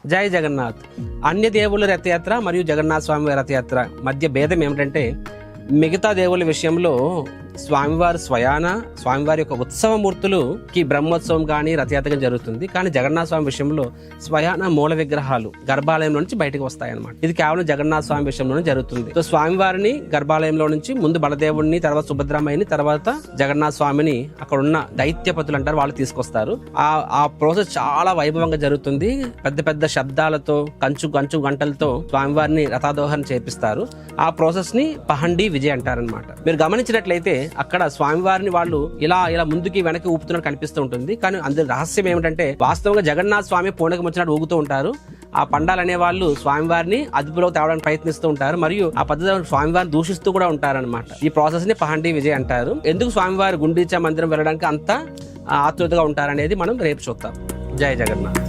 జై జగన్నాథ్. అన్య దేవుళ్ళ రథయాత్ర మరియు జగన్నాథ స్వామి రథయాత్ర మధ్య భేదం ఏమిటంటే, మిగతా దేవుళ్ళ విషయంలో స్వామివారి స్వయాన స్వామివారి యొక్క ఉత్సవమూర్తులుకి బ్రహ్మోత్సవం కానీ రథయాత్ర జరుగుతుంది. కానీ జగన్నాథ స్వామి విషయంలో స్వయాన మూల విగ్రహాలు గర్భాలయంలో నుంచి బయటకు వస్తాయన్నమాట. ఇది కేవలం జగన్నాథ స్వామి విషయంలోనే జరుగుతుంది. సో స్వామివారిని గర్భాలయంలో నుంచి ముందు బలదేవుడిని, తర్వాత సుభద్రమ్మని, తర్వాత జగన్నాథ స్వామిని అక్కడ ఉన్న దైత్యపతులు అంటారు వాళ్ళు తీసుకొస్తారు. ఆ ప్రాసెస్ చాలా వైభవంగా జరుగుతుంది. పెద్ద పెద్ద శబ్దాలతో కంచు గంటలతో స్వామివారిని రథాదోహరణ చేపిస్తారు. ఆ ప్రాసెస్ ని పహండి విజయ్ అంటారనమాట. మీరు గమనించినట్లయితే అక్కడ స్వామివారిని వాళ్ళు ఇలా ముందుకి వెనక్కి ఊపుతున్నట్టు కనిపిస్తూ ఉంటుంది. కానీ అందులో రహస్యం ఏమిటంటే, వాస్తవంగా జగన్నాథ స్వామి పూనకం వచ్చినట్టు ఊగుతూ ఉంటారు. ఆ పండాలు అనే వాళ్ళు స్వామివారిని అదుపులోకి తేవడానికి ప్రయత్నిస్తూ ఉంటారు. మరియు ఆ పద్ధతి స్వామివారిని దూషిస్తూ కూడా ఉంటారన్నమాట. ఈ ప్రాసెస్ ని పహండి విజయ్ అంటారు. ఎందుకు స్వామివారి గుండీచా మందిరం వెళ్ళడానికి అంత ఆతృతగా ఉంటారనేది మనం రేపు చూద్దాం. జై జగన్నాథ్.